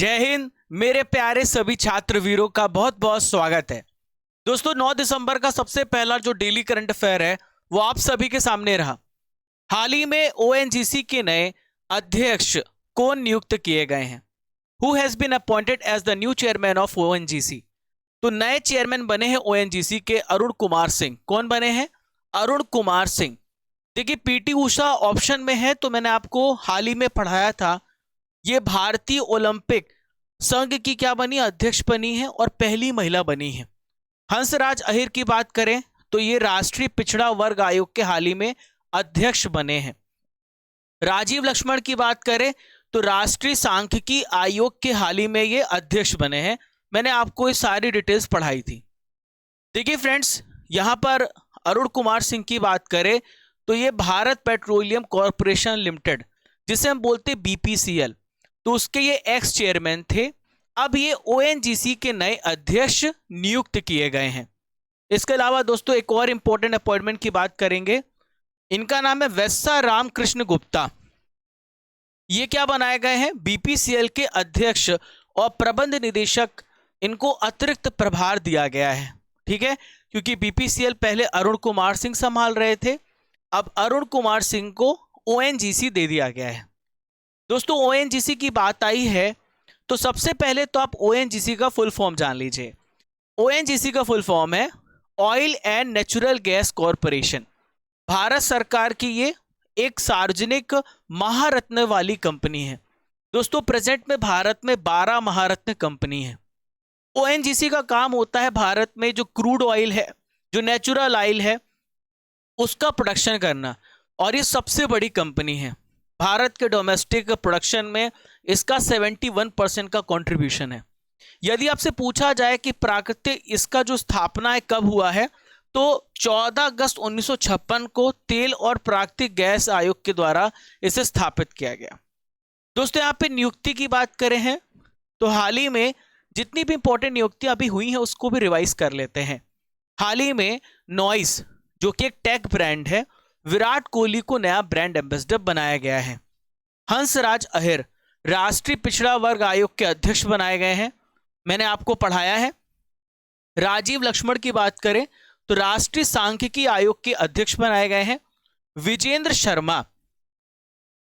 जय हिंद। मेरे प्यारे सभी छात्र वीरों का बहुत बहुत स्वागत है। दोस्तों 9 दिसंबर का सबसे पहला जो डेली करंट अफेयर है वो आप सभी के सामने रहा। हाल ही में ओएनजीसी के नए अध्यक्ष कौन नियुक्त किए गए हैं? Who has been appointed as the new chairman of ONGC? तो नए चेयरमैन बने हैं ओएनजीसी के अरुण कुमार सिंह। कौन बने हैं? अरुण कुमार सिंह। देखिए पीटी उषा ऑप्शन में है, तो मैंने आपको हाल ही में पढ़ाया था। ये भारतीय ओलंपिक संघ की क्या बनी? अध्यक्ष बनी है और पहली महिला बनी है। हंसराज अहिर की बात करें तो ये राष्ट्रीय पिछड़ा वर्ग आयोग के हाल ही में अध्यक्ष बने हैं। राजीव लक्ष्मण की बात करें तो राष्ट्रीय सांख्यिकी आयोग के हाल ही में ये अध्यक्ष बने हैं। मैंने आपको ये सारी डिटेल्स पढ़ाई थी। देखिए फ्रेंड्स, यहां पर अरुण कुमार सिंह की बात करें तो ये भारत पेट्रोलियम कॉर्पोरेशन लिमिटेड, जिसे हम बोलते बीपीसीएल, तो उसके ये एक्स चेयरमैन थे। अब ये ओएनजीसी के नए अध्यक्ष नियुक्त किए गए हैं। इसके अलावा दोस्तों एक और इंपॉर्टेंट अपॉइंटमेंट की बात करेंगे। इनका नाम है वैसा रामकृष्ण गुप्ता। ये क्या बनाए गए हैं? बीपीसीएल के अध्यक्ष और प्रबंध निदेशक। इनको अतिरिक्त प्रभार दिया गया है, ठीक है, क्योंकि बीपीसीएल पहले अरुण कुमार सिंह संभाल रहे थे। अब अरुण कुमार सिंह को ओएनजीसी दे दिया गया है। दोस्तों ओएनजीसी की बात आई है तो सबसे पहले तो आप ओएनजीसी का फुल फॉर्म जान लीजिए। ओएनजीसी का फुल फॉर्म है oil and natural gas corporation. Bharat सरकार की ये एक सार्वजनिक महारत्न वाली कंपनी है। दोस्तों प्रेजेंट में भारत में 12 महारत्न कंपनी है। ओएनजीसी का काम होता है भारत में जो क्रूड ऑयल है, जो नेचुरल ऑयल है, उसका प्रोडक्शन करना, और ये सबसे बड़ी कंपनी है। भारत के डोमेस्टिक प्रोडक्शन में इसका 71% का कंट्रीब्यूशन है। यदि आपसे पूछा जाए कि प्राकृतिक इसका जो स्थापना है कब हुआ है, तो 14 अगस्त 1956 को तेल और प्राकृतिक गैस आयोग के द्वारा इसे स्थापित किया गया। दोस्तों यहाँ पे नियुक्ति की बात करें हैं तो हाल ही में जितनी भी इंपॉर्टेंट नियुक्तियां अभी हुई हैं उसको भी रिवाइज कर लेते हैं। हाल ही में नॉइस, जो कि एक टेक ब्रांड है, विराट कोहली को नया ब्रांड एम्बेसडर बनाया गया है। हंसराज अहिर राष्ट्रीय पिछड़ा वर्ग आयोग के अध्यक्ष बनाए गए हैं। मैंने आपको पढ़ाया है। राजीव लक्ष्मण की बात करें तो राष्ट्रीय सांख्यिकी आयोग के अध्यक्ष बनाए गए हैं। विजेंद्र शर्मा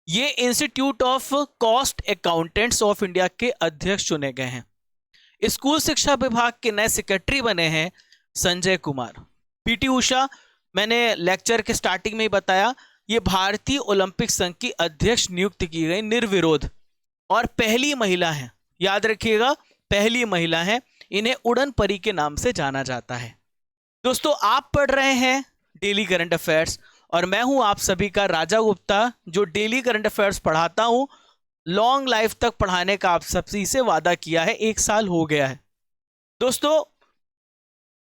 ये institute of cost accountants of India के अध्यक्ष चुने गए हैं। स्कूल शिक्षा विभाग के नए सेक्रेटरी बने हैं संजय कुमार। पीटी उषा, मैंने लेक्चर के स्टार्टिंग में ही बताया, ये भारतीय ओलंपिक संघ की अध्यक्ष नियुक्त की गई निर्विरोध और पहली महिला है। याद रखिएगा, पहली महिला है। इन्हें उड़न परी के नाम से जाना जाता है। दोस्तों आप पढ़ रहे हैं डेली करंट अफेयर्स और मैं हूं आप सभी का राजा गुप्ता, जो डेली करंट अफेयर्स पढ़ाता हूं। लॉन्ग लाइफ तक पढ़ाने का आप सबसे से वादा किया है, 1 साल हो गया है। दोस्तों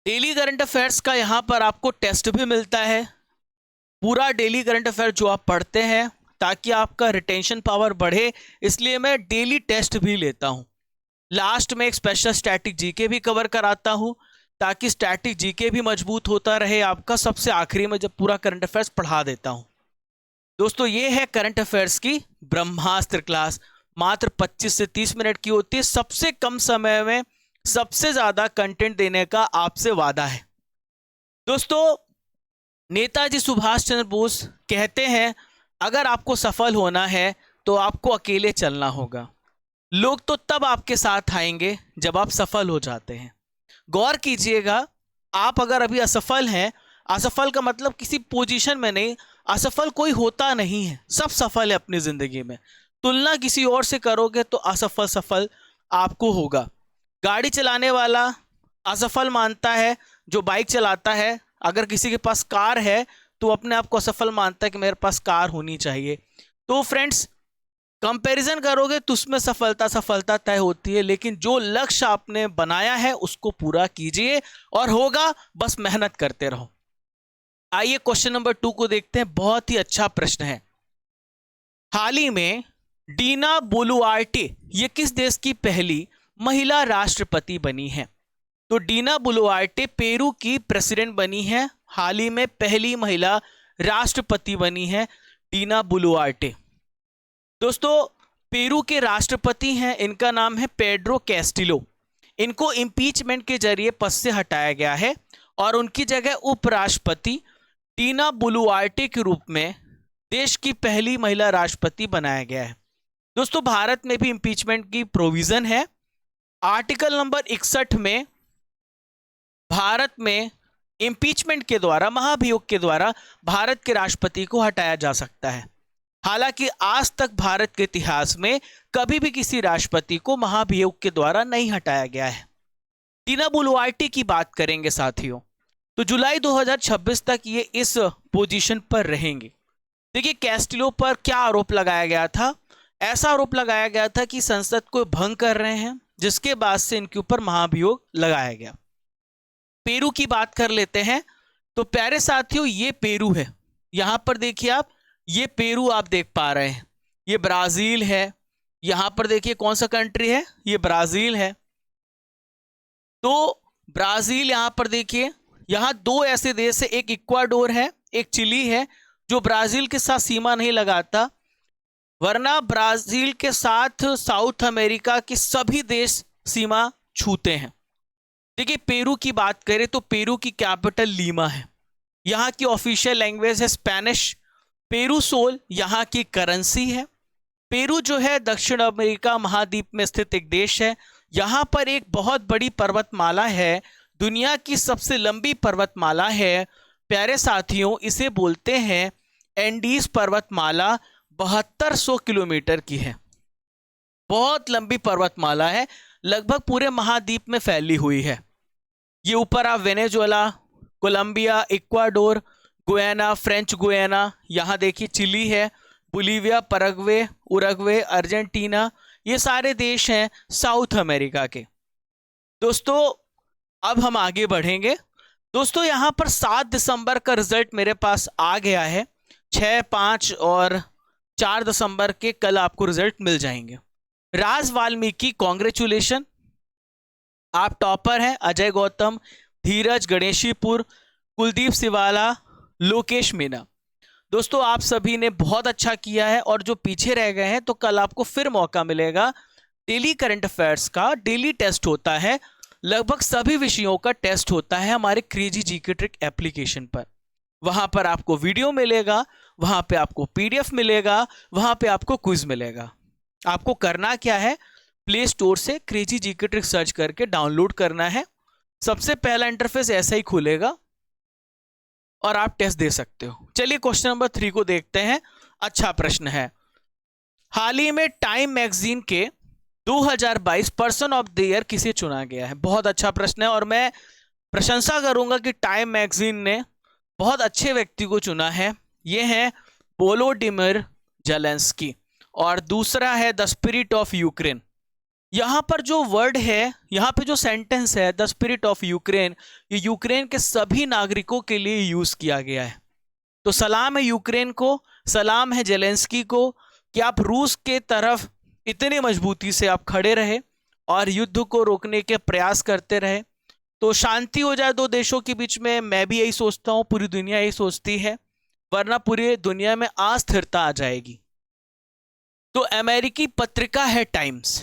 डेली करंट अफेयर्स का यहाँ पर आपको टेस्ट भी मिलता है। पूरा डेली करंट अफेयर जो आप पढ़ते हैं ताकि आपका रिटेंशन पावर बढ़े, इसलिए मैं डेली टेस्ट भी लेता हूँ। लास्ट में एक स्पेशल स्टैटिक जीके भी कवर कराता हूँ ताकि स्टैटिक जीके भी मजबूत होता रहे आपका। सबसे आखिरी में जब पूरा करंट अफेयर्स पढ़ा देता हूँ। दोस्तों ये है करंट अफेयर्स की ब्रह्मास्त्र क्लास। मात्र 25 से 30 मिनट की होती है। सबसे कम समय में सबसे ज्यादा कंटेंट देने का आपसे वादा है। दोस्तों नेताजी सुभाष चंद्र बोस कहते हैं, अगर आपको सफल होना है तो आपको अकेले चलना होगा। लोग तो तब आपके साथ आएंगे जब आप सफल हो जाते हैं। गौर कीजिएगा, आप अगर अभी असफल हैं, असफल का मतलब किसी पोजीशन में नहीं, असफल कोई होता नहीं है, सब सफल है अपनी जिंदगी में। तुलना किसी और से करोगे तो असफल सफल आपको होगा। गाड़ी चलाने वाला असफल मानता है जो बाइक चलाता है। अगर किसी के पास कार है तो अपने आप को असफल मानता है कि मेरे पास कार होनी चाहिए। तो फ्रेंड्स कंपैरिजन करोगे तो उसमें सफलता तय होती है, लेकिन जो लक्ष्य आपने बनाया है उसको पूरा कीजिए और होगा, बस मेहनत करते रहो। आइए क्वेश्चन नंबर 2 को देखते हैं। बहुत ही अच्छा प्रश्न है। हाल ही में डीना बोलुआर्टे ये किस देश की पहली महिला राष्ट्रपति बनी है? तो डीना बोलुआर्टे पेरू की प्रेसिडेंट बनी है। हाल ही में पहली महिला राष्ट्रपति बनी है डीना बोलुआर्टे। दोस्तों पेरू के राष्ट्रपति हैं, इनका नाम है पेड्रो कैस्टिलो। इनको इम्पीचमेंट के जरिए पद से हटाया गया है और उनकी जगह उपराष्ट्रपति टीना बुलुआर्टे के रूप में देश की पहली महिला राष्ट्रपति बनाया गया है। दोस्तों, भारत में भी इम्पीचमेंट की प्रोविजन है। आर्टिकल नंबर 61 में भारत में इम्पीचमेंट के द्वारा, महाभियोग के द्वारा भारत के राष्ट्रपति को हटाया जा सकता है। हालांकि आज तक भारत के इतिहास में कभी भी किसी राष्ट्रपति को महाभियोग के द्वारा नहीं हटाया गया है। टीना बुलुआर्टे की बात करेंगे साथियों, तो जुलाई 2026 तक ये इस पोजीशन पर रहेंगे। देखिए, कैस्टिलो पर क्या आरोप लगाया गया था? ऐसा आरोप लगाया गया था कि संसद को भंग कर रहे हैं, जिसके बाद से इनके ऊपर महाभियोग लगाया गया। पेरू की बात कर लेते हैं। तो प्यारे साथियों, ये पेरू है। यहां पर देखिए आप, ये पेरू आप देख पा रहे हैं। ये ब्राजील है। यहां पर देखिए कौन सा कंट्री है, ये ब्राजील है। तो ब्राजील, यहां पर देखिए, यहां दो ऐसे देश है, एक इक्वाडोर है, एक चिली है, जो ब्राजील के साथ सीमा नहीं लगाता, वरना ब्राजील के साथ साउथ अमेरिका के सभी देश सीमा छूते हैं। देखिए, पेरू की बात करें तो पेरू की कैपिटल लीमा है। यहाँ की ऑफिशियल लैंग्वेज है स्पेनिश। पेरू सोल यहाँ की करेंसी है। पेरू जो है दक्षिण अमेरिका महाद्वीप में स्थित एक देश है। यहाँ पर एक बहुत बड़ी पर्वतमाला है, दुनिया की सबसे लंबी पर्वतमाला है। प्यारे साथियों, इसे बोलते हैं एंडीज पर्वतमाला। 7200 किलोमीटर की है, बहुत लंबी पर्वतमाला है, लगभग पूरे महाद्वीप में फैली हुई है। ये ऊपर आप Venezuela, Colombia, Ecuador, Guyana, French Guiana, यहाँ देखिए चिली है, बोलीविया, पैराग्वे, उरुग्वे, अर्जेंटीना, ये सारे देश हैं साउथ अमेरिका के। दोस्तों, अब हम आगे बढ़ेंगे। दोस्तों, यहाँ पर 7 दिसंबर का रिजल्ट मेरे पास आ गया है। 6, 5 और 4 दिसंबर के कल आपको रिजल्ट मिल जाएंगे। राज वाल्मीकि, कॉन्ग्रेचुलेशन, आप टॉपर हैं। अजय गौतम, धीरज गणेशीपुर, कुलदीप सिवाला, लोकेश मीना। दोस्तों, आप सभी ने बहुत अच्छा किया है और जो पीछे रह गए हैं तो कल आपको फिर मौका मिलेगा। डेली करंट अफेयर्स का डेली टेस्ट होता है, लगभग सभी विषयों का टेस्ट होता है हमारे क्रेजी जीके ट्रिक एप्लीकेशन पर। वहां पर आपको वीडियो मिलेगा, वहां पे आपको पीडीएफ मिलेगा, वहां पे आपको क्विज मिलेगा। आपको करना क्या है, प्ले स्टोर से क्रेजी जीके ट्रिक सर्च करके डाउनलोड करना है। सबसे पहला इंटरफेस ऐसा ही खुलेगा और आप टेस्ट दे सकते हो। चलिए क्वेश्चन नंबर 3 को देखते हैं। अच्छा प्रश्न है। हाल ही में टाइम मैगजीन के 2022 पर्सन ऑफ द ईयर किसे चुना गया है? बहुत अच्छा प्रश्न है और मैं प्रशंसा करूंगा कि टाइम मैगजीन ने बहुत अच्छे व्यक्ति को चुना है। ये है वोलोडिमिर जेलेंस्की और दूसरा है द स्पिरिट ऑफ यूक्रेन। यहां पर जो वर्ड है, यहां पे जो सेंटेंस है द स्पिरिट ऑफ यूक्रेन, ये यूक्रेन के सभी नागरिकों के लिए यूज किया गया है। तो सलाम है यूक्रेन को, सलाम है जेलेंस्की को कि आप रूस के तरफ इतनी मजबूती से आप खड़े रहे और युद्ध को रोकने के प्रयास करते रहे। तो शांति हो जाए दो देशों के बीच में, मैं भी यही सोचता हूं, पूरी दुनिया यही सोचती है, वरना पूरी दुनिया में अस्थिरता आ जाएगी। तो अमेरिकी पत्रिका है टाइम्स।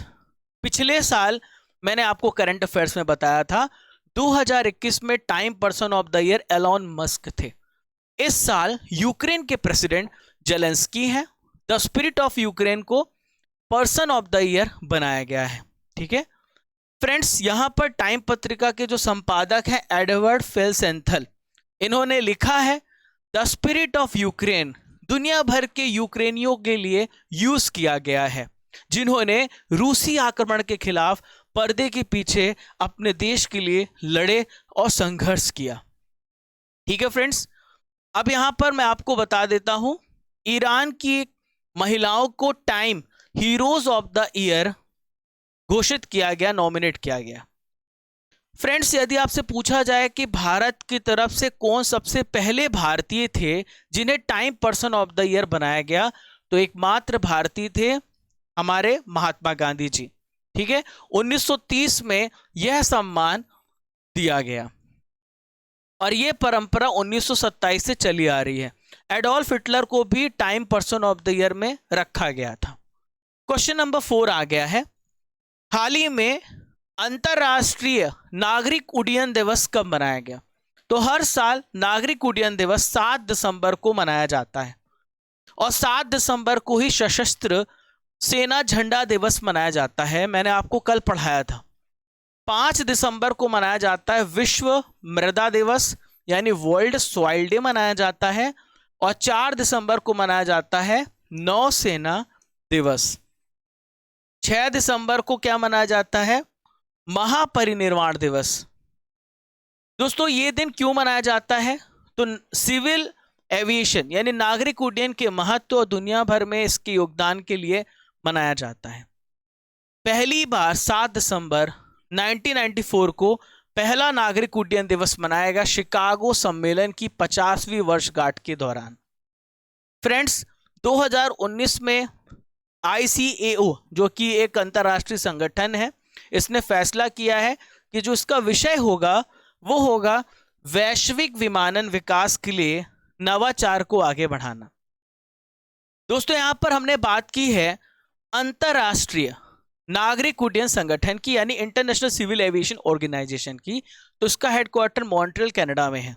पिछले साल मैंने आपको करंट अफेयर्स में बताया था 2021 में time person of the year Elon Musk थे। इस साल यूक्रेन के प्रेसिडेंट जेलेंस्की हैं। द स्पिरिट ऑफ यूक्रेन को पर्सन ऑफ द ईयर बनाया गया है। ठीक है फ्रेंड्स, यहां पर टाइम पत्रिका के जो संपादक हैं एडवर्ड फेल्सेंथल, इन्होंने लिखा है द स्पिरिट ऑफ यूक्रेन दुनिया भर के यूक्रेनियों के लिए यूज किया गया है, जिन्होंने रूसी आक्रमण के खिलाफ पर्दे के पीछे अपने देश के लिए लड़े और संघर्ष किया। ठीक है फ्रेंड्स, अब यहां पर मैं आपको बता देता हूं, ईरान की महिलाओं को time heroes of the year घोषित किया गया, नॉमिनेट किया गया। फ्रेंड्स, यदि आपसे पूछा जाए कि भारत की तरफ से कौन सबसे पहले भारतीय थे जिन्हें time person of the year बनाया गया, तो एकमात्र भारतीय थे हमारे महात्मा गांधी जी। ठीक है, 1930 में यह सम्मान दिया गया और यह परंपरा 1927 से चली आ रही है। एडोल्फ हिटलर को भी time person of the year में रखा गया था। क्वेश्चन नंबर 4 आ गया है, हाल ही में अंतरराष्ट्रीय नागरिक उड्डयन दिवस कब मनाया गया? तो हर साल नागरिक उड्डयन दिवस 7 दिसंबर को मनाया जाता है और 7 दिसंबर को ही सशस्त्र सेना झंडा दिवस मनाया जाता है। मैंने आपको कल पढ़ाया था। 5 दिसंबर को मनाया जाता है विश्व मृदा दिवस यानी वर्ल्ड सॉइल डे मनाया जाता है और 4 दिसंबर को मनाया जाता है नौसेना दिवस। 6 दिसंबर को क्या मनाया जाता है? महापरिनिर्वाण दिवस। दोस्तों ये दिन क्यों मनाया जाता है? तो सिविल एविएशन यानी नागरिक उड्डयन के महत्व और दुनिया भर में इसके योगदान के लिए मनाया जाता है। पहली बार 7 दिसंबर 1994 को पहला नागरिक उड्डयन दिवस मनाया गया शिकागो सम्मेलन की 50वीं वर्षगांठ के दौरान। फ्रेंड्स 2019 में ICAO जो कि एक अंतर्राष्ट्रीय संगठन है, इसने फैसला किया है कि जो इसका विषय होगा वो होगा वैश्विक विमानन विकास के लिए नवाचार को आगे बढ़ाना। दोस्तों यहां पर हमने बात की है अंतरराष्ट्रीय नागरिक उड्डयन संगठन की यानी इंटरनेशनल सिविल एविएशन ऑर्गेनाइजेशन की। तो इसका हेडक्वार्टर मॉन्ट्रियल कनाडा में है।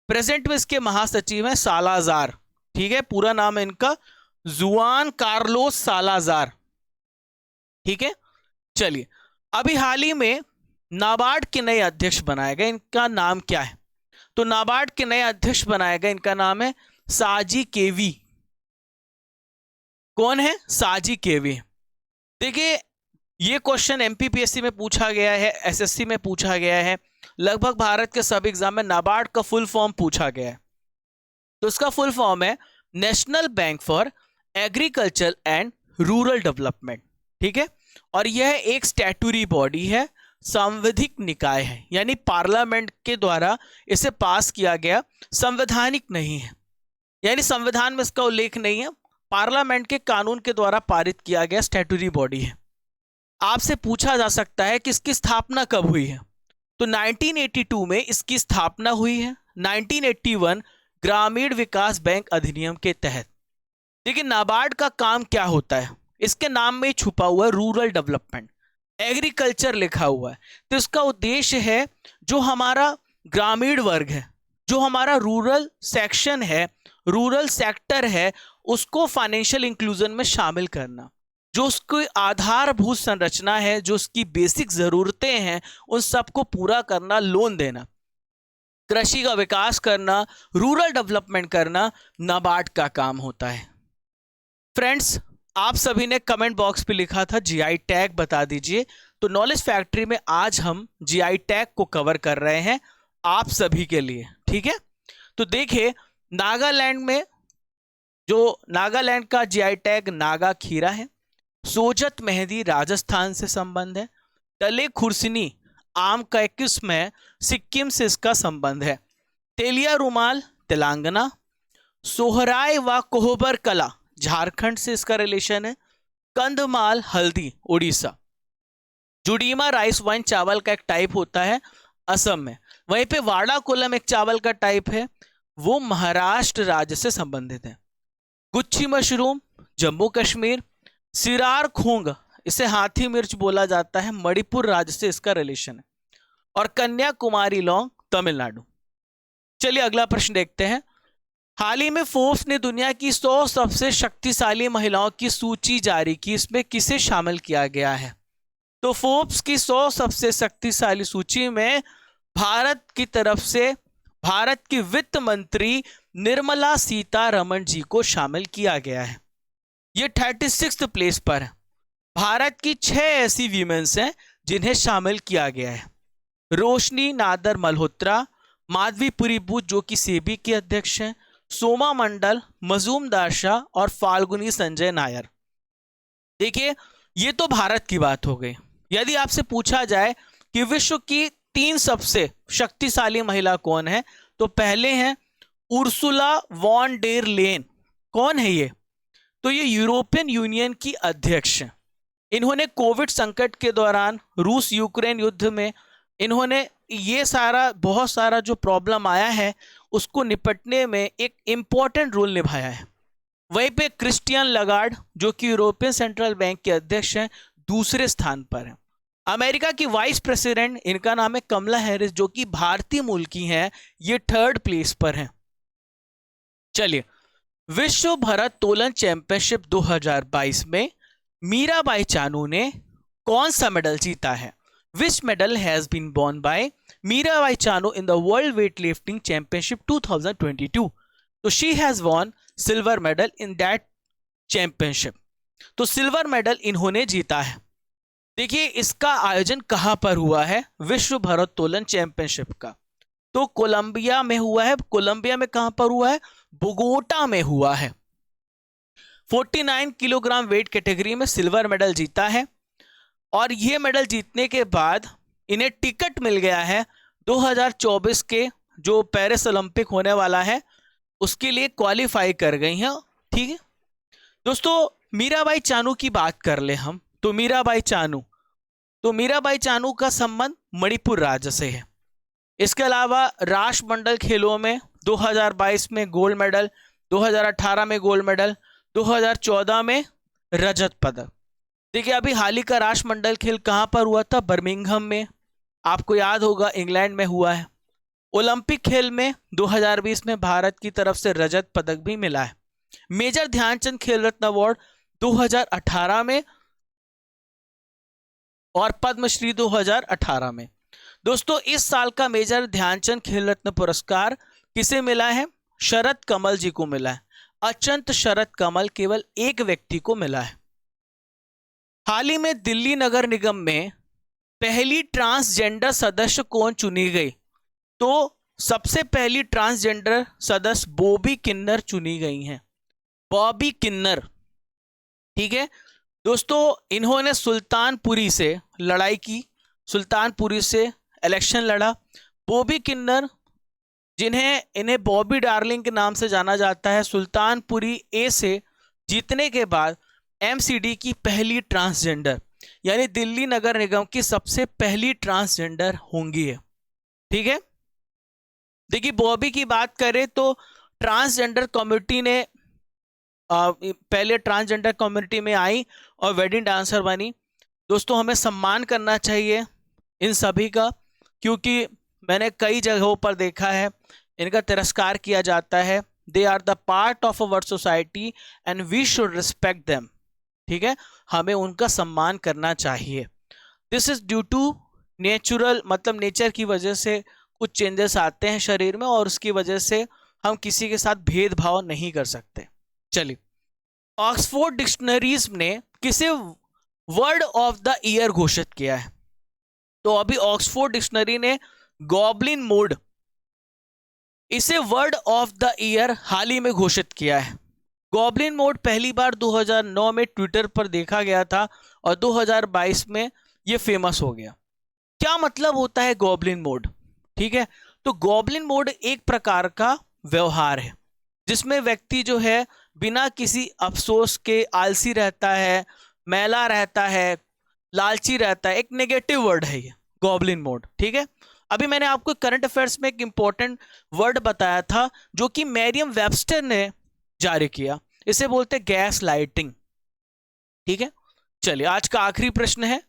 प्रेजेंट में इसके महासचिव हैं सालाजार, ठीक है, पूरा नाम है इनका जुआन कार्लोस सालाजार, ठीक है। चलिए अभी हाल ही में नाबार्ड के नए अध्यक्ष बनाए गए, इनका नाम क्या है? तो नाबार्ड के नए अध्यक्ष बनाए गए, इनका नाम है साजी केवी। कौन है? साजी केवी। देखिए ये क्वेश्चन MPPSC में पूछा गया है, SSC में पूछा गया है, लगभग भारत के सभी एग्जाम में नाबार्ड का फुल फॉर्म पूछा गया है। तो इसका फुल फॉर्म है national bank for agriculture and rural development, ठीक है। और यह एक स्टैट्यूटरी बॉडी है, संवैधानिक निकाय है, यानी पार्लियामेंट के द्वारा इसे पास किया गया, संवैधानिक नहीं है, यानी संविधान में इसका उल्लेख नहीं है, पार्लियामेंट के कानून के द्वारा पारित किया गया स्टैट्यूटरी बॉडी है। आपसे पूछा जा सकता है कि इसकी स्थापना कब हुई है? तो 1982 में इसकी स्थापना हुई है, 1981 ग्रामीण विकास बैंक अधिनियम के तहत। लेकिन नाबार्ड का काम क्या होता है? इसके नाम में छुपा हुआ रूरल डेवलपमेंट, एग्रीकल्चर लिखा हुआ है। तो इसका उद्देश्य है जो हमारा ग्रामीण वर्ग है, जो हमारा रूरल सेक्शन है, रूरल सेक्टर है, उसको फाइनेंशियल इंक्लूजन में शामिल करना, जो उसकी आधारभूत संरचना है, जो उसकी बेसिक जरूरतें हैं, उन सबको पूरा करना, लोन देना, कृषि का विकास करना, रूरल डेवलपमेंट करना नाबार्ड का काम होता है। फ्रेंड्स आप सभी ने कमेंट बॉक्स पे लिखा था GI टैग बता दीजिए, तो नॉलेज फैक्ट्री में आज हम GI टैग को कवर कर रहे हैं आप सभी के लिए, ठीक है। तो देखिए नागालैंड में जो नागालैंड का GI टैग नागा खीरा है, सोजत मेहंदी राजस्थान से संबंध है, टले खुर्सनी आम का 21 में सिक्किम से इसका संबंध है, तेलिया रुमाल तेलंगाना, सोहराय व कोहबर कला झारखंड से इसका रिलेशन है, कंधमाल हल्दी उड़ीसा, जुडीमा राइस वाइन चावल का एक टाइप होता है असम में, वहीं पे वाड़ा कोलम एक चावल का टाइप है, वो महाराष्ट्र राज्य से संबंधित है, गुच्छी मशरूम जम्मू कश्मीर, सिरार खोंग इसे हाथी मिर्च बोला जाता है, मणिपुर राज्य से इसका रिलेशन है, और कन्याकुमारी लौंग तमिलनाडु। चलिए अगला प्रश्न देखते हैं। हाल ही में फोर्ब्स ने दुनिया की 100 सबसे शक्तिशाली महिलाओं की सूची जारी की, इसमें किसे शामिल किया गया है? तो फोर्ब्स की 100 सबसे शक्तिशाली सूची में भारत की तरफ से भारत की वित्त मंत्री निर्मला सीतारमण जी को शामिल किया गया है। ये 36th प्लेस पर है। भारत की 6 ऐसी वीमेंस हैं जिन्हें शामिल किया गया है, रोशनी नादर मल्होत्रा, माधवीपुरी बुच जो कि सेबी के अध्यक्ष हैं, सोमा मंडल, मजूमदार शाह और फाल्गुनी संजय नायर। देखिए ये तो भारत की बात हो गई। यदि आपसे पूछा जाए कि विश्व की 3 सबसे शक्तिशाली महिला कौन है, तो पहले हैं उर्सुला वॉन डेर लेन। कौन है ये? तो ये यूरोपियन यूनियन की अध्यक्ष हैं। इन्होंने कोविड संकट के दौरान रूस यूक्रेन युद्ध में इन्होंने ये बहुत सारा जो प्रॉब्लम आया है उसको निपटने में एक इंपॉर्टेंट रोल निभाया है। वहीं पे क्रिस्टियन लगार्ड जो कि यूरोपियन सेंट्रल बैंक के अध्यक्ष हैं, दूसरे स्थान पर है। अमेरिका की वाइस प्रेसिडेंट, इनका नाम है कमला हैरिस, जो कि भारतीय मूल की हैं, ये थर्ड प्लेस पर हैं। चलिए, विश्व भारोत्तोलन चैंपियनशिप 2022 में मीराबाई चानू ने कौन सा मेडल जीता है? Which medal has been won by Mirabai Chanu in the world weightlifting championship 2022? तो she has won silver medal in that championship. तो सिल्वर मेडल इन्होंने जीता है। देखिए, इसका आयोजन कहां पर हुआ है? विश्व भारोत्तोलन चैंपियनशिप का तो कोलंबिया में हुआ है। कोलंबिया में कहां पर हुआ है? बोगोटा में हुआ है। 49 किलोग्राम वेट कैटेगरी में सिल्वर मेडल जीता है और यह मेडल जीतने के बाद इन्हें टिकट मिल गया है 2024 के जो पेरिस ओलंपिक होने वाला है उसके लिए क्वालिफाई कर गई हैं। ठीक है दोस्तों, मीराबाई चानू की बात कर ले हम तो मीराबाई चानू का संबंध मणिपुर राज्य से है। इसके अलावा राष्ट्रमंडल खेलों में 2022 में गोल्ड मेडल, 2018 में गोल्ड मेडल, 2014 में रजत पदक। देखिए, अभी हाल ही का राष्ट्रमंडल खेल कहां पर हुआ था? बर्मिंघम में, आपको याद होगा, इंग्लैंड में हुआ है। ओलंपिक खेल में 2020 में भारत की तरफ से रजत पदक भी मिला है। मेजर ध्यानचंद खेल रत्न अवार्ड 2018 में और पद्मश्री 2018 में। दोस्तों, इस साल का मेजर ध्यानचंद खेल रत्न पुरस्कार किसे मिला है? शरद कमल जी को मिला है। अचंत शरद कमल केवल एक व्यक्ति को मिला है। हाल ही में दिल्ली नगर निगम में पहली ट्रांसजेंडर सदस्य कौन चुनी गई? तो सबसे पहली ट्रांसजेंडर सदस्य बॉबी किन्नर चुनी गई हैं। बॉबी किन्नर, ठीक है दोस्तों, इन्होंने सुल्तानपुरी से लड़ाई की, सुल्तानपुरी से इलेक्शन लड़ा। बॉबी किन्नर, इन्हें बॉबी डार्लिंग के नाम से जाना जाता है, सुल्तानपुरी ए से जीतने के बाद एमसीडी की पहली ट्रांसजेंडर यानी दिल्ली नगर निगम की सबसे पहली ट्रांसजेंडर होंगी है। ठीक है, देखिए, बॉबी की बात करें तो ट्रांसजेंडर कम्युनिटी ने पहले ट्रांसजेंडर कम्युनिटी में आई और वेडिंग डांसर बनी। दोस्तों, हमें सम्मान करना चाहिए इन सभी का, क्योंकि मैंने कई जगहों पर देखा है इनका तिरस्कार किया जाता है। They are the part of our society and we should respect them. ठीक है, हमें उनका सम्मान करना चाहिए। This is due to natural, मतलब नेचर की वजह से कुछ चेंजेस आते हैं शरीर में और उसकी वजह से हम किसी के साथ भेदभाव नहीं कर सकते। चलिए, ऑक्सफोर्ड डिक्शनरीज ने किसे वर्ड ऑफ द ईयर घोषित किया है? तो अभी ऑक्सफोर्ड डिक्शनरी ने गॉब्लिन मोड, इसे वर्ड ऑफ द ईयर हाल ही में घोषित किया है। गॉब्लिन मोड पहली बार 2009 में ट्विटर पर देखा गया था और 2022 में यह फेमस हो गया। क्या मतलब होता है गॉब्लिन मोड? ठीक है, तो गॉब्लिन मोड एक प्रकार का व्यवहार है जिसमें व्यक्ति जो है बिना किसी अफसोस के आलसी रहता है, मैला रहता है, लालची रहता है। एक नेगेटिव वर्ड है ये गॉब्लिन मोड। ठीक है, अभी मैंने आपको करंट अफेयर्स में एक इंपॉर्टेंट वर्ड बताया था जो कि मैरियम वेबस्टर ने जारी किया, इसे बोलते हैं गैस लाइटिंग। ठीक है, चलिए, आज का आखिरी प्रश्न है,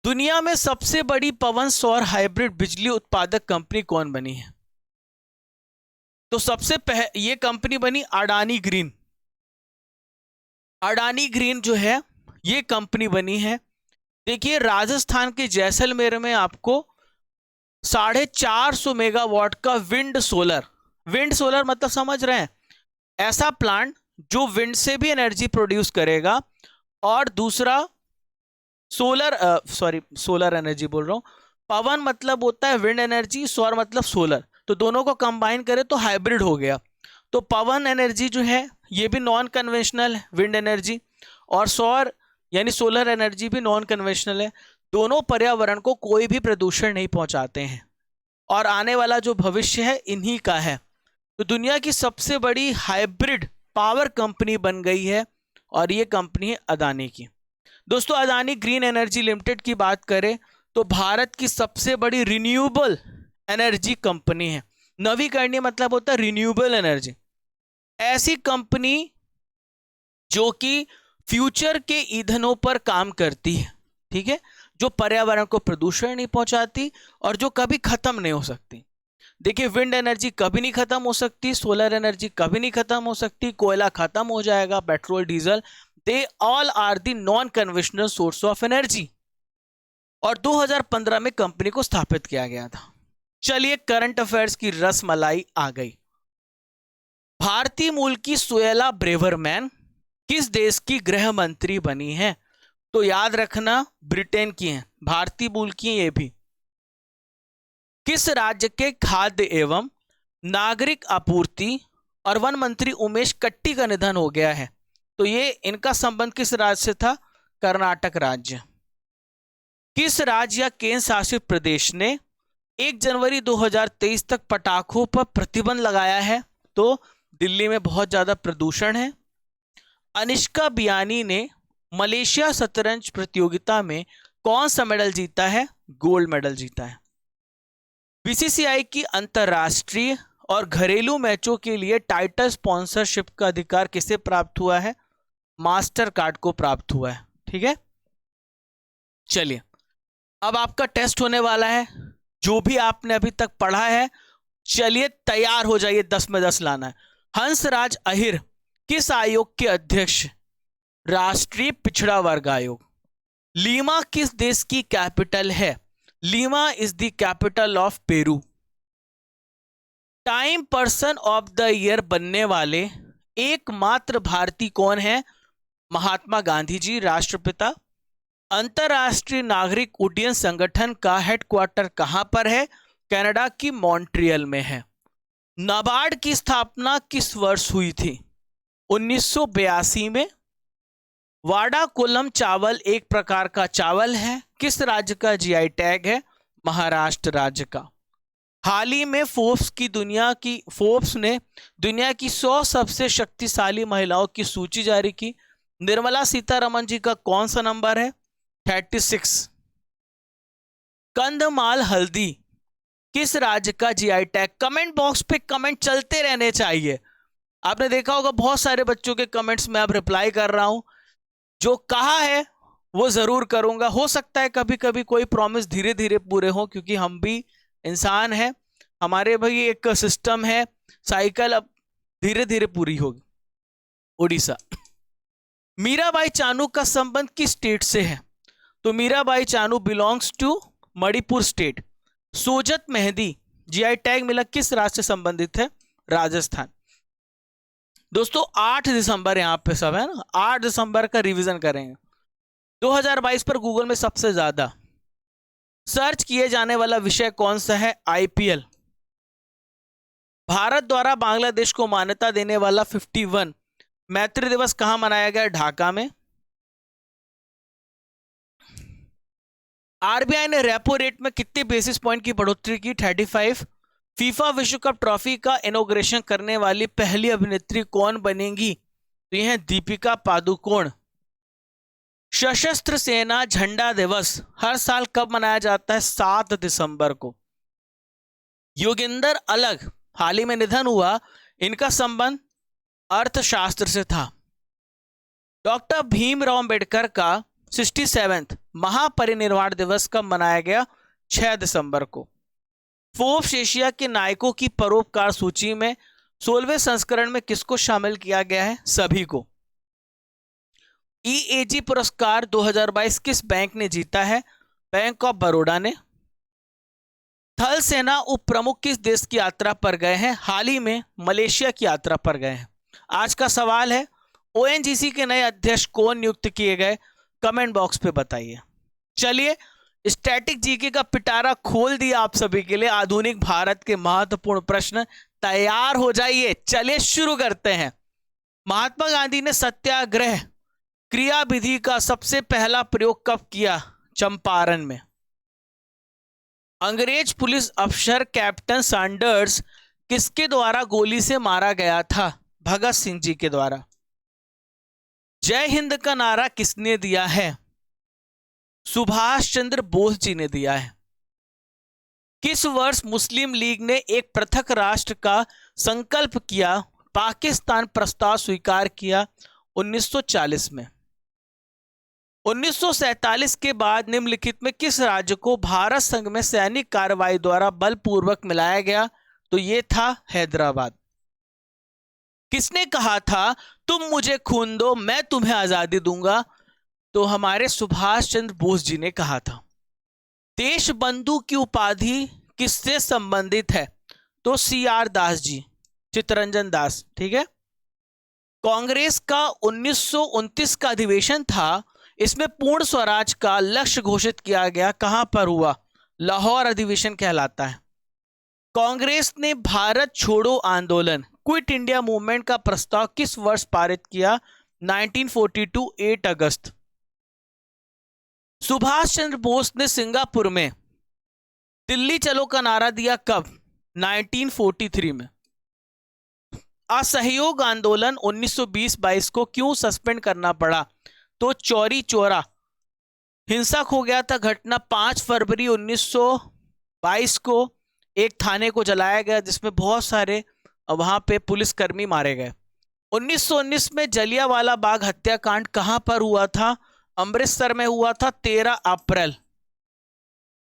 दुनिया में सबसे बड़ी पवन सौर हाइब्रिड बिजली उत्पादक कंपनी कौन बनी है? तो सबसे ये कंपनी बनी अडानी ग्रीन। अडानी ग्रीन जो है ये कंपनी बनी है। देखिए, राजस्थान के जैसलमेर में आपको 450 मेगावाट का विंड सोलर मतलब समझ रहे हैं, ऐसा प्लांट जो विंड से भी एनर्जी प्रोड्यूस करेगा और दूसरा सोलर एनर्जी बोल रहा हूं, पवन मतलब होता है विंड एनर्जी, सौर मतलब सोलर, तो दोनों को कंबाइन करें तो हाइब्रिड हो गया। तो पवन एनर्जी जो है ये भी नॉन कन्वेंशनल है, विंड एनर्जी, और सौर यानी सोलर एनर्जी भी नॉन कन्वेंशनल है। दोनों पर्यावरण को कोई भी प्रदूषण नहीं पहुंचाते हैं और आने वाला जो भविष्य है इन्हीं का है। तो दुनिया की सबसे बड़ी हाइब्रिड पावर कंपनी बन गई है और ये कंपनी है अदानी की। दोस्तों, अदानी ग्रीन एनर्जी लिमिटेड की बात करें तो भारत की सबसे बड़ी रिन्यूएबल एनर्जी कंपनी है। नवीकरणीय मतलब होता है रिन्यूएबल एनर्जी। ऐसी कंपनी जो कि फ्यूचर के ईंधनों पर काम करती है, ठीक है, जो पर्यावरण को प्रदूषण नहीं पहुंचाती और जो कभी खत्म नहीं हो सकती। देखिए, विंड एनर्जी कभी नहीं खत्म हो सकती, सोलर एनर्जी कभी नहीं खत्म हो सकती, कोयला खत्म हो जाएगा, petrol diesel, they all are the non conventional source of energy. और 2015 में कंपनी को स्थापित किया गया था। चलिए, करंट अफेयर्स की रसमलाई आ गई। भारतीय मूल की सुएला ब्रेवरमैन किस देश की गृह मंत्री बनी है? तो याद रखना, ब्रिटेन की हैं, भारतीय मूल की हैं ये भी। किस राज्य के खाद्य एवं नागरिक आपूर्ति और वन मंत्री उमेश कट्टी का निधन हो गया है? तो ये इनका संबंध किस राज्य से था? कर्नाटक राज्य। किस राज्य या केंद्र शासित प्रदेश ने 1 जनवरी 2023 तक पटाखों पर प्रतिबंध लगाया है? तो दिल्ली में बहुत ज्यादा प्रदूषण है। अनिष्का बियानी ने मलेशिया शतरंज प्रतियोगिता में कौन सा मेडल जीता है? गोल्ड मेडल जीता है। बीसीसीआई की अंतरराष्ट्रीय और घरेलू मैचों के लिए टाइटल स्पॉन्सरशिप का अधिकार किसे प्राप्त हुआ है? मास्टर कार्ड को प्राप्त हुआ है, ठीक है। चलिए, अब आपका टेस्ट होने वाला है, जो भी आपने अभी तक पढ़ा है, चलिए तैयार हो जाइए, 10 में 10 लाना है। हंसराज अहिर किस आयोग के अध्यक्ष? राष्ट्रीय पिछड़ा वर्ग आयोग। लीमा किस देश की कैपिटल है? Lima is the capital of Peru. Time person of the year बनने वाले एकमात्र भारतीय कौन है? महात्मा गांधी जी, राष्ट्रपिता। अंतरराष्ट्रीय नागरिक उड्डयन संगठन का हेडक्वार्टर कहां पर है? कनाडा की मॉन्ट्रियल में है। नाबार्ड की स्थापना किस वर्ष हुई थी? 1982 में। वाडा कोलम चावल एक प्रकार का चावल है, किस राज्य का जीआई टैग है? महाराष्ट्र राज्य का। हाल ही में फोर्ब्स ने दुनिया की 100 सबसे शक्तिशाली महिलाओं की सूची जारी की। निर्मला सीतारमण जी का कौन सा नंबर है? 36। कंधमाल हल्दी किस राज्य का जीआई टैग? कमेंट बॉक्स पे कमेंट चलते रहने चाहिए। आपने देखा होगा बहुत सारे बच्चों के कमेंट्स में अब रिप्लाई कर रहा हूं, जो कहा है वो जरूर करूंगा। हो सकता है कभी कभी कोई प्रॉमिस धीरे धीरे पूरे हो, क्योंकि हम भी इंसान हैं, हमारे भाई एक सिस्टम है, साइकिल अब धीरे धीरे पूरी होगी। उड़ीसा। मीराबाई चानू का संबंध किस स्टेट से है? तो Mirabai Chanu belongs to Manipur state. Sojat mehndi GI tag मिला किस राज्य से संबंधित है? राजस्थान। दोस्तों 8 दिसंबर यहां पे सब है ना, 8 दिसंबर का रिवीजन करेंगे। 2022 पर गूगल में सबसे ज्यादा सर्च किए जाने वाला विषय कौन सा है? आईपीएल। भारत द्वारा बांग्लादेश को मान्यता देने वाला 51 मैत्री दिवस कहां मनाया गया? ढाका में। आरबीआई ने रेपो रेट में कितने बेसिस पॉइंट की बढ़ोतरी की? 35। फीफा विश्व कप ट्रॉफी का इनॉग्रेशन करने वाली पहली अभिनेत्री कौन बनेगी? तो यह है दीपिका पादुकोण। सशस्त्र सेना झंडा दिवस हर साल कब मनाया जाता है? 7 दिसंबर को। योगेंद्र अलग हाल ही में निधन हुआ, इनका संबंध अर्थशास्त्र से था। डॉक्टर भीमराव अंबेडकर का 67वां महापरिनिर्वाण दिवस कब मनाया गया? 6 दिसंबर को। फोर्ब्स एशिया के नायकों की परोपकार सूची में 16वें संस्करण में किसको शामिल किया गया है? सभी को। ईएजी पुरस्कार 2022 किस बैंक ने जीता है? बैंक ऑफ बड़ौदा ने। थल सेना उप प्रमुख किस देश की यात्रा पर गए हैं? हाल ही में मलेशिया की यात्रा पर गए हैं। आज का सवाल है, ओएनजीसी के नए अध्यक्ष कौन नियुक्त किए गए? कमेंट बॉक्स पे बताइए। चलिए, स्टैटिक जीके का पिटारा खोल दिया आप सभी के लिए। आधुनिक भारत के महत्वपूर्ण प्रश्न, तैयार हो जाइए। चलिए शुरू करते हैं। महात्मा गांधी ने सत्याग्रह क्रिया विधि का सबसे पहला प्रयोग कब किया? चंपारण में। अंग्रेज पुलिस अफसर कैप्टन सैंडर्स किसके द्वारा गोली से मारा गया था? भगत सिंह जी के द्वारा। जय हिंद का नारा किसने दिया है? सुभाष चंद्र बोस जी ने दिया है। किस वर्ष मुस्लिम लीग ने एक पृथक राष्ट्र का संकल्प किया, पाकिस्तान प्रस्ताव स्वीकार किया? 1940 में। 1947 के बाद निम्नलिखित में किस राज्य को भारत संघ में सैनिक कार्रवाई द्वारा बलपूर्वक मिलाया गया? तो ये था हैदराबाद। किसने कहा था तुम मुझे खून दो मैं तुम्हें आजादी दूंगा? तो हमारे सुभाष चंद्र बोस जी ने कहा था। देशबंधु की उपाधि किससे संबंधित है? तो CR दास जी, चित्तरंजन दास। ठीक है। कांग्रेस का 1929 का अधिवेशन था, इसमें पूर्ण स्वराज का लक्ष्य घोषित किया गया। कहां पर हुआ? लाहौर अधिवेशन कहलाता है। कांग्रेस ने भारत छोड़ो आंदोलन, क्विट इंडिया मूवमेंट का प्रस्ताव किस वर्ष पारित किया? 1942, 8 अगस्त। सुभाष चंद्र बोस ने सिंगापुर में दिल्ली चलो का नारा दिया कब? 1943 में। असहयोग आंदोलन 1920-22 को क्यों सस्पेंड करना पड़ा? तो चौरी चौरा हिंसक हो गया था घटना। 5 फरवरी 1922 को एक थाने को जलाया गया जिसमें बहुत सारे वहां पे पुलिसकर्मी मारे गए। 1919 में जलियांवाला बाग हत्याकांड कहां पर हुआ था? अमृतसर में हुआ था, 13 अप्रैल।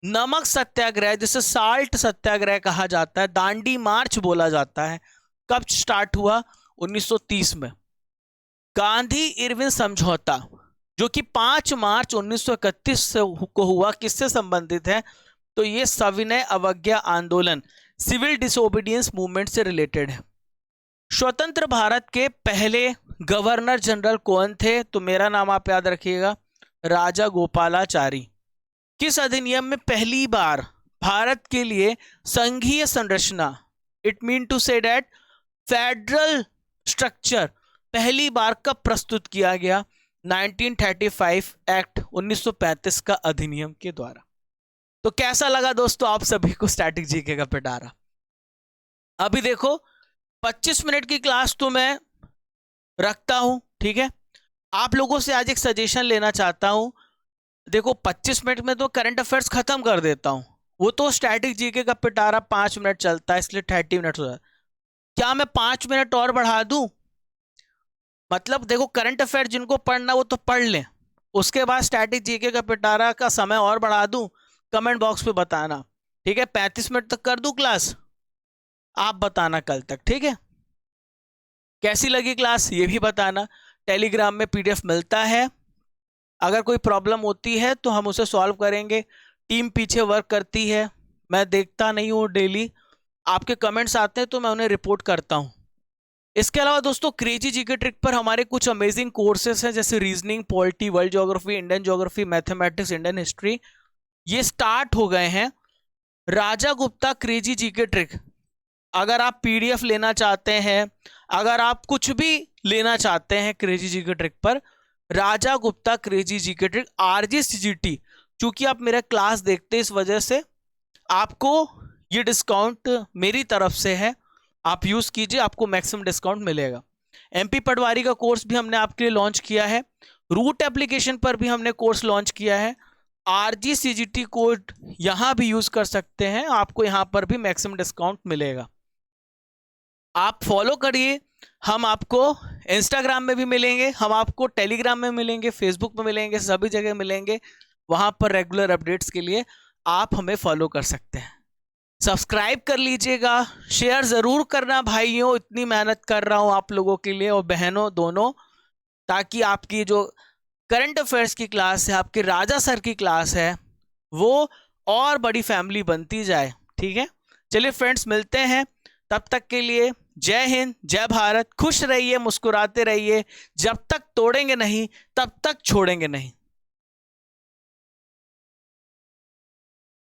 नमक सत्याग्रह, जिसे साल्ट सत्याग्रह कहा जाता है, दांडी मार्च बोला जाता है, कब स्टार्ट हुआ? 1930 में। गांधी इरविन समझौता जो कि 5 मार्च 1931 को हुआ, किससे संबंधित है? तो ये सविनय अवज्ञा आंदोलन, सिविल डिसोबीडियंस मूवमेंट से रिलेटेड है। स्वतंत्र भारत के पहले गवर्नर जनरल कौन थे? तो मेरा नाम आप याद रखिएगा, राजा गोपालाचारी। किस अधिनियम में पहली बार भारत के लिए संघीय संरचना, it mean to say that federal structure, पहली बार कब प्रस्तुत किया गया? 1935 एक्ट, 1935 का अधिनियम के द्वारा। तो कैसा लगा दोस्तों आप सभी को स्टैटिक जीके का पिटारा? अभी देखो 25 मिनट की क्लास तो मैं रखता हूं, ठीक है। आप लोगों से आज एक सजेशन लेना चाहता हूं। देखो 25 मिनट में तो करंट अफेयर्स खत्म कर देता हूं, वो तो स्टैटिक जीके का पिटारा 5 मिनट चलता है, इसलिए 30 मिनट हो जाता है। क्या मैं 5 मिनट और बढ़ा दूं? मतलब देखो करंट अफेयर जिनको पढ़ना वो तो पढ़ लें, उसके बाद स्टैटिक जीके का पिटारा का समय और बढ़ा दूं? कमेंट बॉक्स पे बताना, ठीक है। 35 मिनट तक कर दूं क्लास, आप बताना कल तक, ठीक है। कैसी लगी क्लास ये भी बताना। टेलीग्राम में PDF मिलता है, अगर कोई प्रॉब्लम होती है तो हम उसे सॉल्व करेंगे। टीम पीछे वर्क करती है, मैं देखता नहीं हूँ डेली, आपके कमेंट्स आते हैं तो मैं उन्हें रिपोर्ट करता हूँ। इसके अलावा दोस्तों क्रेजी जीके ट्रिक पर हमारे कुछ अमेजिंग कोर्सेस हैं, जैसे reasoning, polity, world geography, Indian geography, mathematics, Indian history, ये स्टार्ट हो गए हैं। राजा गुप्ता क्रेजी जीके ट्रिक, अगर आप PDF लेना चाहते हैं, अगर आप कुछ भी लेना चाहते हैं क्रेजी जीके ट्रिक पर, Raja Gupta crazy GK trick RGCGT, चूंकि आप मेरा क्लास देखते हैं इस वजह से आपको ये डिस्काउंट मेरी तरफ से है, आप यूज कीजिए, आपको मैक्सिमम डिस्काउंट मिलेगा। MP पटवारी का कोर्स भी हमने आपके लिए लॉन्च किया है, रूट एप्लीकेशन पर भी हमने कोर्स लॉन्च किया है। RGCGT कोड यहां भी यूज कर सकते हैं, आपको यहां पर भी मैक्सिमम डिस्काउंट मिलेगा। आप फॉलो करिए, हम आपको इंस्टाग्राम में भी मिलेंगे, हम आपको टेलीग्राम में मिलेंगे, फेसबुक में मिलेंगे, सभी जगह मिलेंगे। वहां पर रेगुलर अपडेट्स के लिए आप हमें फॉलो कर सकते हैं। सब्सक्राइब कर लीजिएगा, शेयर जरूर करना भाइयों, इतनी मेहनत कर रहा हूं आप लोगों के लिए और बहनों दोनों, ताकि आपकी जो करंट अफेयर्स की क्लास है, आपके राजा सर की क्लास है, वो और बड़ी फैमिली बनती जाए, ठीक है। चलिए फ्रेंड्स, मिलते हैं, तब तक के लिए जय हिंद, जय भारत, खुश रहिए, मुस्कुराते रहिए, जब तक तोड़ेंगे नहीं तब तक छोड़ेंगे नहीं।